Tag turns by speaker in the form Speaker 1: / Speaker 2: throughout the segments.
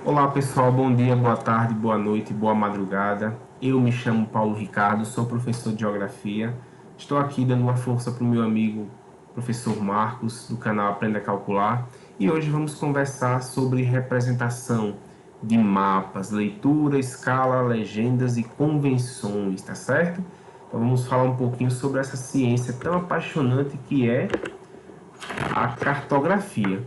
Speaker 1: Olá pessoal, bom dia, boa tarde, boa noite, boa madrugada. Eu me chamo Paulo Ricardo, sou professor de Geografia. Estou aqui dando uma força para o meu amigo professor Marcos, do canal Aprenda a Calcular. E hoje vamos conversar sobre representação de mapas, leitura, escala, legendas e convenções, tá certo? Então vamos falar um pouquinho sobre essa ciência tão apaixonante que é a cartografia.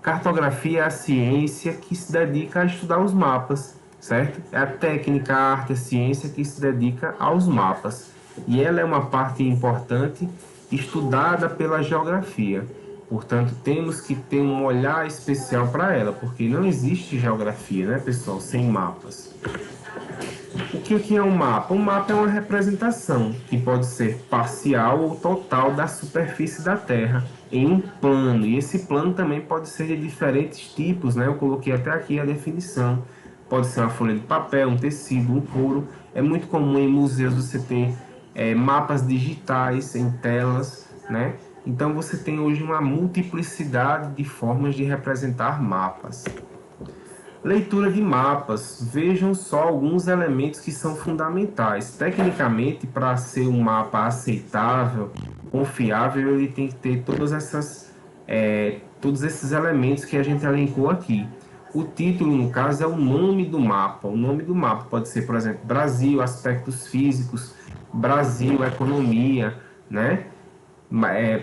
Speaker 1: Cartografia é a ciência que se dedica a estudar os mapas, certo? É a técnica, a arte, a ciência que se dedica aos mapas. E ela é uma parte importante estudada pela geografia. Portanto, temos que ter um olhar especial para ela, porque não existe geografia, né, pessoal, sem mapas. O que é um mapa? Um mapa é uma representação que pode ser parcial ou total da superfície da Terra em um plano. E esse plano também pode ser de diferentes tipos, né? Eu coloquei até aqui a definição. Pode ser uma folha de papel, um tecido, um couro. É muito comum em museus você ter mapas digitais em telas, né? Então você tem hoje uma multiplicidade de formas de representar mapas. Leitura de mapas. Vejam só alguns elementos que são fundamentais. Tecnicamente, para ser um mapa aceitável, confiável, ele tem que ter todos esses elementos que a gente elencou aqui. O título, no caso, é o nome do mapa. O nome do mapa pode ser, por exemplo, Brasil, aspectos físicos, Brasil, economia, né?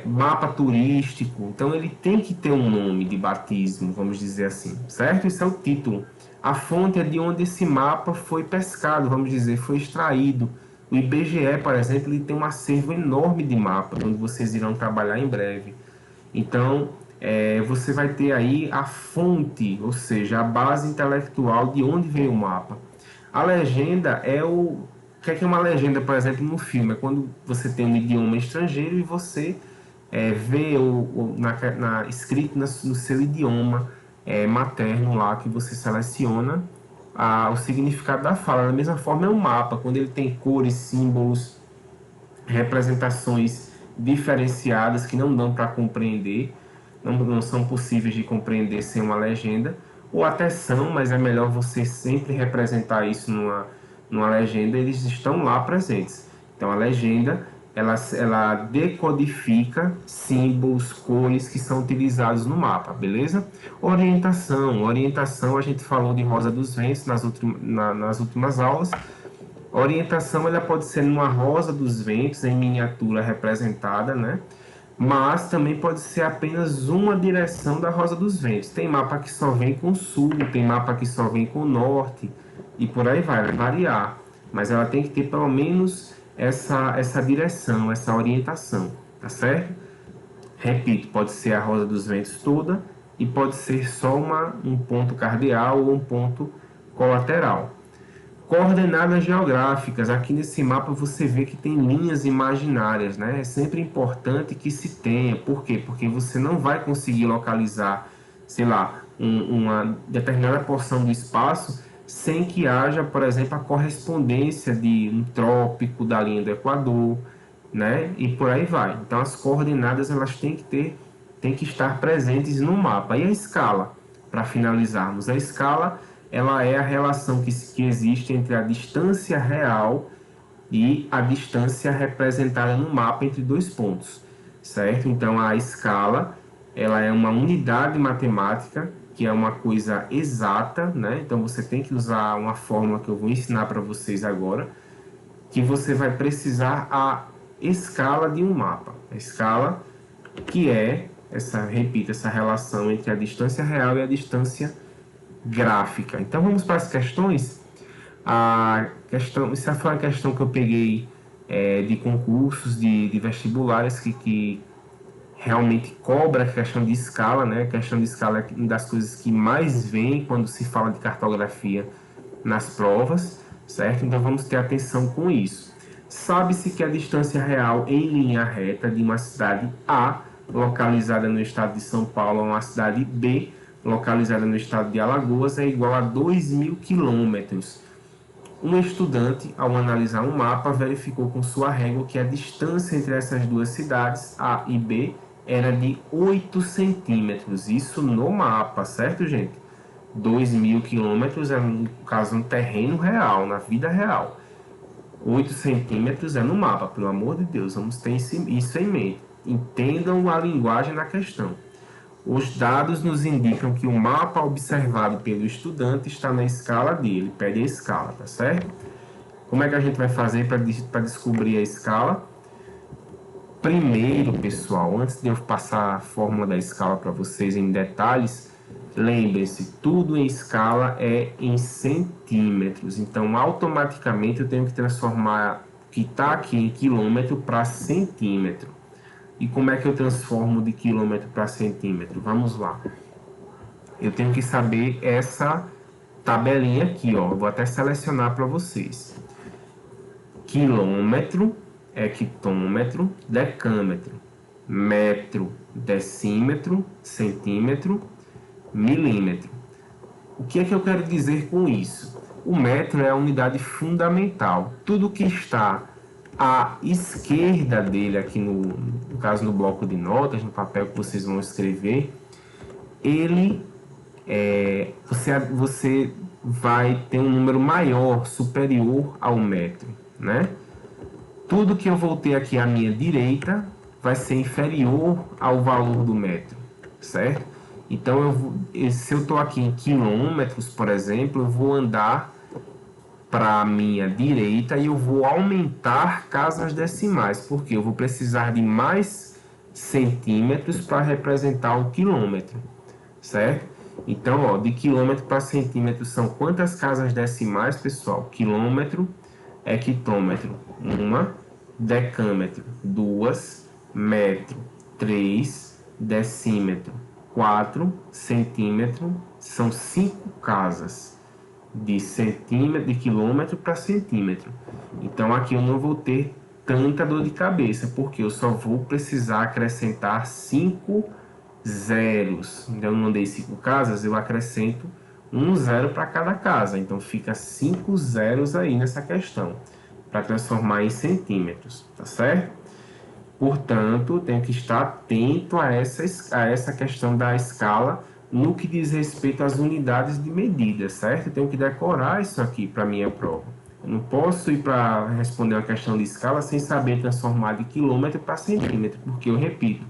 Speaker 1: Mapa turístico, então ele tem que ter um nome de batismo, vamos dizer assim, certo? Isso é o título. A fonte é de onde esse mapa foi pescado, vamos dizer, foi extraído. O IBGE, por exemplo, ele tem um acervo enorme de mapas, onde vocês irão trabalhar em breve. Então, você vai ter aí a fonte, ou seja, a base intelectual de onde veio o mapa. A legenda é o que é uma legenda, por exemplo, no filme? É quando você tem um idioma estrangeiro e você vê escrito no seu idioma materno lá, que você seleciona o significado da fala. Da mesma forma é um mapa, quando ele tem cores, símbolos, representações diferenciadas que não dão para compreender, não são possíveis de compreender sem uma legenda, ou até são, mas é melhor você sempre representar isso numa legenda, eles estão lá presentes. Então a legenda ela decodifica símbolos, cores que são utilizados no mapa, beleza? Orientação a gente falou de Rosa dos Ventos nas últimas aulas. A orientação ela pode ser numa rosa dos ventos, em miniatura representada, né? Mas também pode ser apenas uma direção da rosa dos ventos. Tem mapa que só vem com o sul, tem mapa que só vem com o norte, e por aí vai variar. Mas ela tem que ter pelo menos essa direção, essa orientação, tá certo? Repito, pode ser a rosa dos ventos toda, e pode ser só um ponto cardeal ou um ponto colateral. Coordenadas geográficas. Aqui nesse mapa você vê que tem linhas imaginárias, né? É sempre importante que se tenha. Por quê? Porque você não vai conseguir localizar, sei lá, uma determinada porção do espaço sem que haja, por exemplo, a correspondência de um trópico da linha do Equador, né? E por aí vai. Então as coordenadas elas têm que estar presentes no mapa. E a escala, para finalizarmos, a escala ela é a relação que existe entre a distância real e a distância representada no mapa entre dois pontos, certo? Então a escala ela é uma unidade matemática que é uma coisa exata, né? Então você tem que usar uma fórmula que eu vou ensinar para vocês agora, que você vai precisar a escala de um mapa. A escala que é repito, essa relação entre a distância real e a distância gráfica. Então vamos para as questões. Essa foi uma questão que eu peguei de concursos de vestibulares que realmente cobra a questão de escala, né? A questão de escala é uma das coisas que mais vem quando se fala de cartografia nas provas, certo? Então vamos ter atenção com isso. Sabe-se que a distância real em linha reta de uma cidade A, localizada no estado de São Paulo, a uma cidade B, localizada no estado de Alagoas, é igual a 2.000 quilômetros. Um estudante, ao analisar um mapa, verificou com sua régua que a distância entre essas duas cidades, A e B, era de 8 centímetros. Isso no mapa, certo, gente? 2.000 quilômetros é, no caso, um terreno real, na vida real. 8 centímetros é no mapa, pelo amor de Deus, vamos ter isso em mente. Entendam a linguagem na questão. Os dados nos indicam que o mapa observado pelo estudante está na escala dele, pede a escala, tá certo? Como é que a gente vai fazer para descobrir a escala? Primeiro, pessoal, antes de eu passar a fórmula da escala para vocês em detalhes, lembrem-se, tudo em escala é em centímetros. Então, automaticamente, eu tenho que transformar o que está aqui em quilômetro para centímetro. E como é que eu transformo de quilômetro para centímetro? Vamos lá. Eu tenho que saber essa tabelinha aqui, ó. Vou até selecionar para vocês. Quilômetro, hectômetro, decâmetro, metro, decímetro, centímetro, milímetro. O que é que eu quero dizer com isso? O metro é a unidade fundamental. Tudo que está à esquerda dele, aqui no caso no bloco de notas, no papel que vocês vão escrever, ele você vai ter um número maior, superior ao metro, né? Tudo que eu vou ter aqui à minha direita vai ser inferior ao valor do metro, certo? Então, se eu estou aqui em quilômetros, por exemplo, eu vou andar para a minha direita e eu vou aumentar casas decimais, porque eu vou precisar de mais centímetros para representar um quilômetro, certo? Então, ó, de quilômetro para centímetro são quantas casas decimais, pessoal? Quilômetro, hectômetro, 1, decâmetro, 2, metro, 3, decímetro, 4, centímetro, são 5 casas de centímetro, de quilômetro para centímetro. Então aqui eu não vou ter tanta dor de cabeça, porque eu só vou precisar acrescentar 5 zeros. Então eu não dei 5 casas, eu acrescento um zero para cada casa. Então fica 5 zeros aí nessa questão, para transformar em centímetros, tá certo? Portanto, tenho que estar atento a essa questão da escala no que diz respeito às unidades de medida, certo? Eu tenho que decorar isso aqui para a minha prova. Eu não posso ir para responder uma questão de escala sem saber transformar de quilômetro para centímetro, porque eu repito,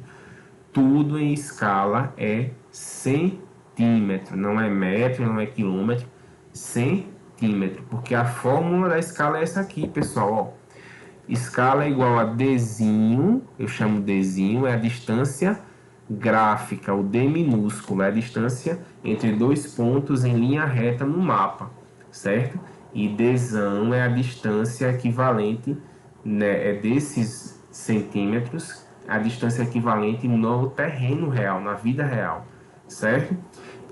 Speaker 1: tudo em escala é centímetro, não é metro, não é quilômetro, centímetro, porque a fórmula da escala é essa aqui, pessoal, ó. Escala é igual a Dzinho, eu chamo Dzinho, é a distância gráfica, o D minúsculo, é a distância entre dois pontos em linha reta no mapa, certo? E Dzão é a distância equivalente, né, desses centímetros, a distância equivalente no terreno real, na vida real, certo?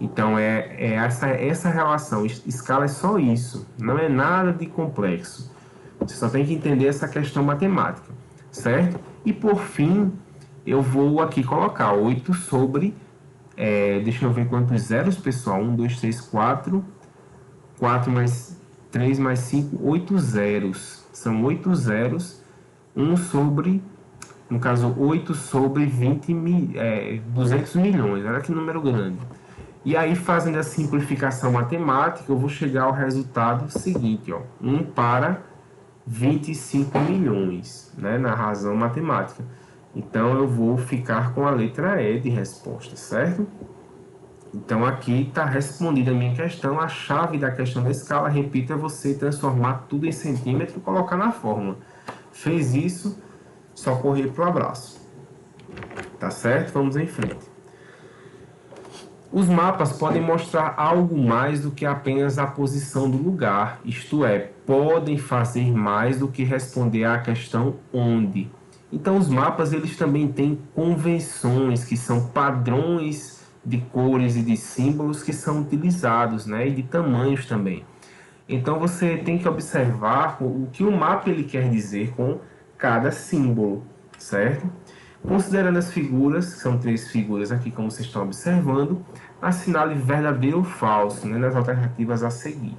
Speaker 1: Então, essa relação, escala é só isso, não é nada de complexo. Você só tem que entender essa questão matemática, certo? E por fim, eu vou aqui colocar 8 sobre, deixa eu ver quantos zeros, pessoal. 1, 2, 3, 4, 4 mais 3 mais 5, 8 zeros. São 8 zeros, 1 sobre, no caso, 8 sobre 200 milhões. Olha que número grande. E aí, fazendo a simplificação matemática, eu vou chegar ao resultado seguinte, ó. 1 para 25 milhões, né, na razão matemática. Então, eu vou ficar com a letra E de resposta, certo? Então, aqui está respondida a minha questão. A chave da questão da escala, repito, é você transformar tudo em centímetro e colocar na fórmula. Fez isso, só correr para o abraço. Tá certo? Vamos em frente. Os mapas podem mostrar algo mais do que apenas a posição do lugar, isto é, podem fazer mais do que responder à questão onde. Então, os mapas eles também têm convenções, que são padrões de cores e de símbolos que são utilizados, né, e de tamanhos também. Então, você tem que observar o que o mapa ele quer dizer com cada símbolo, certo? Considerando as figuras, que são 3 figuras aqui, como vocês estão observando, assinale verdadeiro ou falso, né, nas alternativas a seguir.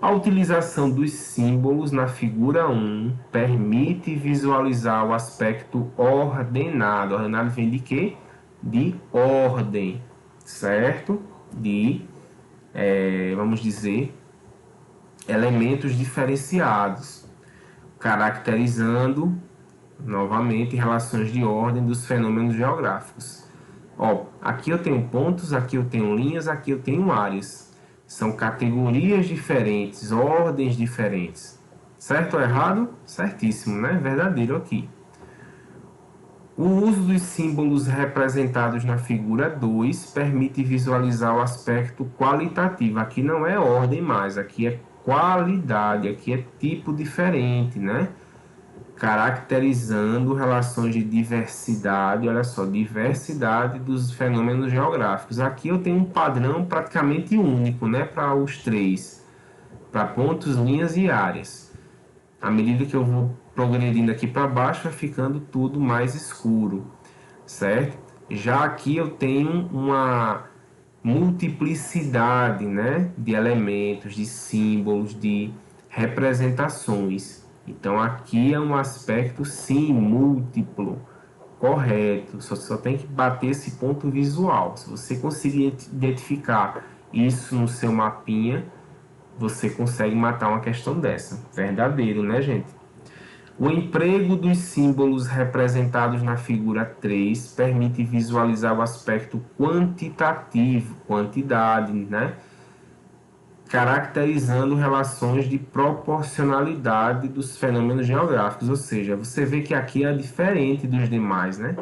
Speaker 1: A utilização dos símbolos na figura 1 permite visualizar o aspecto ordenado. Ordenado vem de quê? De ordem, certo? De vamos dizer, elementos diferenciados, caracterizando novamente relações de ordem dos fenômenos geográficos. Ó, aqui eu tenho pontos, aqui eu tenho linhas, aqui eu tenho áreas. São categorias diferentes, ordens diferentes. Certo ou errado? Certíssimo, né? Verdadeiro aqui. O uso dos símbolos representados na figura 2 permite visualizar o aspecto qualitativo. Aqui não é ordem mais, aqui é qualidade, aqui é tipo diferente, né? Caracterizando relações de diversidade, olha só, diversidade dos fenômenos geográficos. Aqui eu tenho um padrão praticamente único, né, para os três, para pontos, linhas e áreas. À medida que eu vou progredindo aqui para baixo, vai ficando tudo mais escuro, certo? Já aqui eu tenho uma multiplicidade, né, de elementos, de símbolos, de representações. Então aqui é um aspecto sim múltiplo, correto. Só tem que bater esse ponto visual. Se você conseguir identificar isso no seu mapinha, você consegue matar uma questão dessa. Verdadeiro, né, gente? O emprego dos símbolos representados na figura 3 permite visualizar o aspecto quantitativo, quantidade, né? Caracterizando relações de proporcionalidade dos fenômenos geográficos, ou seja, você vê que aqui é diferente dos demais, né?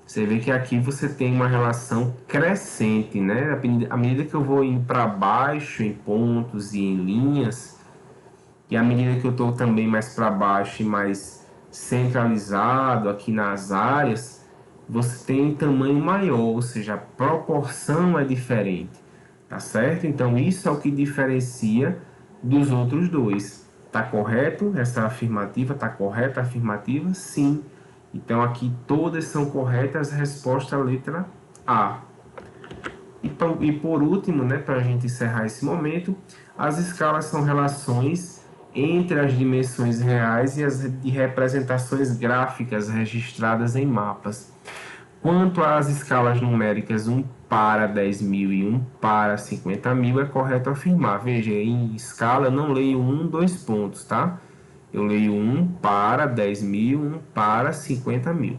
Speaker 1: Você vê que aqui você tem uma relação crescente, né? À medida que eu vou indo para baixo em pontos e em linhas, e à medida que eu estou também mais para baixo e mais centralizado aqui nas áreas, você tem um tamanho maior, ou seja, a proporção é diferente, tá certo? Então isso é o que diferencia dos outros dois. Tá correto essa afirmativa? Tá correta a afirmativa? Sim. Então aqui todas são corretas, resposta à letra A. E por último, né, para a gente encerrar esse momento, as escalas são relações entre as dimensões reais e as de representações gráficas registradas em mapas. Quanto às escalas numéricas 1 para 10.000 e 1 para 50.000, é correto afirmar. Veja, em escala eu não leio 1, 2 pontos, tá? Eu leio 1 para 10.000, 1 para 50.000.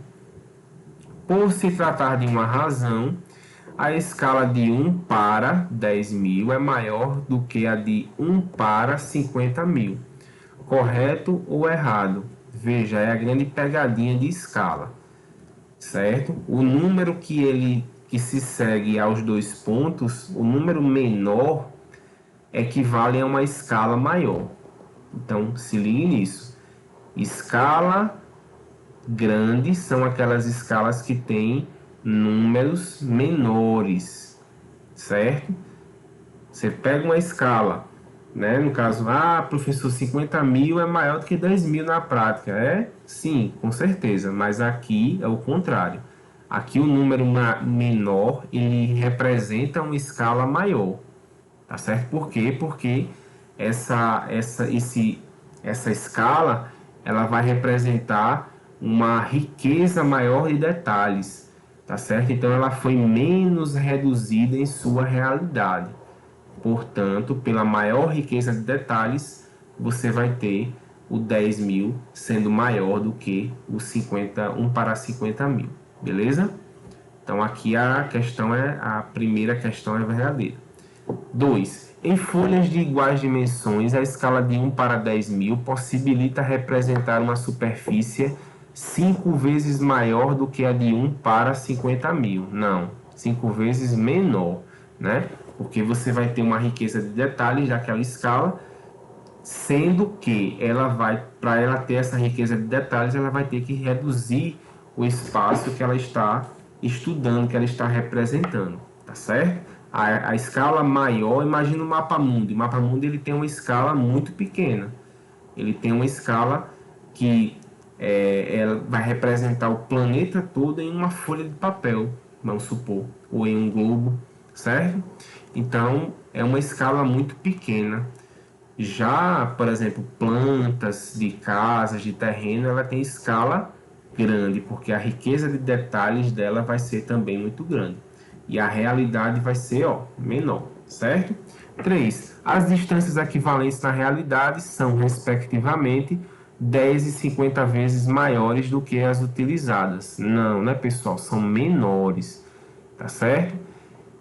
Speaker 1: Por se tratar de uma razão, a escala de 1 para 10.000 é maior do que a de 1 para 50.000. Correto ou errado? Veja, é a grande pegadinha de escala, certo? O número que se segue aos dois pontos, o número menor equivale a uma escala maior. Então, se ligue nisso. Escala grande são aquelas escalas que têm números menores, certo? Você pega uma escala, né? No caso, professor, 50.000 é maior do que 10.000 na prática. É? Sim, com certeza, mas aqui é o contrário. Aqui o número menor, ele representa uma escala maior, tá certo? Por quê? Porque essa escala, ela vai representar uma riqueza maior de detalhes, tá certo? Então ela foi menos reduzida em sua realidade. Portanto, pela maior riqueza de detalhes, você vai ter o 10.000 sendo maior do que o 1 para 50.000, beleza? Então aqui a primeira questão é verdadeira. 2. Em folhas de iguais dimensões, a escala de 1 para 10.000 possibilita representar uma superfície 5 vezes maior do que a de 1 para 50.000. Não, 5 vezes menor, né? Porque você vai ter uma riqueza de detalhes daquela escala, sendo que para ela ter essa riqueza de detalhes, ela vai ter que reduzir o espaço que ela está estudando, que ela está representando, tá certo? A escala maior, imagina o mapa mundo. O mapa mundo ele tem uma escala muito pequena. Ele tem uma escala que ela vai representar o planeta todo em uma folha de papel, vamos supor, ou em um globo, certo? Então, é uma escala muito pequena. Já, por exemplo, plantas de casas, de terreno, ela tem escala grande, porque a riqueza de detalhes dela vai ser também muito grande. E a realidade vai ser, menor. certo? 3. As distâncias equivalentes na realidade são, respectivamente, 10 e 50 vezes maiores do que as utilizadas. Não, né, pessoal? São menores, tá certo?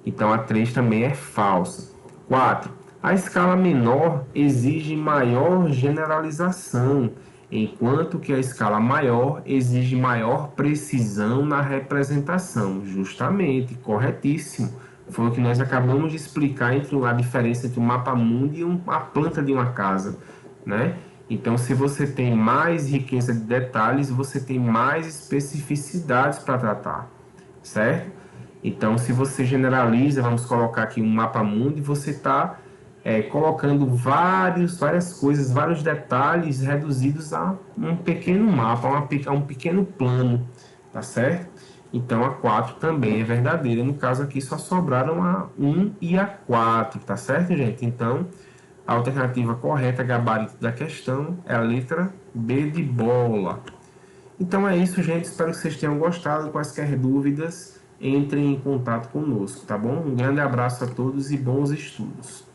Speaker 1: Então, a 3 também é falsa. 4. A escala menor exige maior generalização, enquanto que a escala maior exige maior precisão na representação. Justamente, corretíssimo. Foi o que nós acabamos de explicar entre a diferença entre um mapa mundi e uma planta de uma casa, né? Então, se você tem mais riqueza de detalhes, você tem mais especificidades para tratar, certo? Então, se você generaliza, vamos colocar aqui um mapa mundi, você está colocando várias coisas, vários detalhes reduzidos a um pequeno mapa, a um pequeno plano, tá certo? Então, a 4 também é verdadeira. No caso aqui, só sobraram a 1 e a 4, tá certo, gente? Então, a alternativa correta, gabarito da questão, é a letra B de bola. Então é isso, gente. Espero que vocês tenham gostado. Quaisquer dúvidas, entrem em contato conosco, tá bom? Um grande abraço a todos e bons estudos.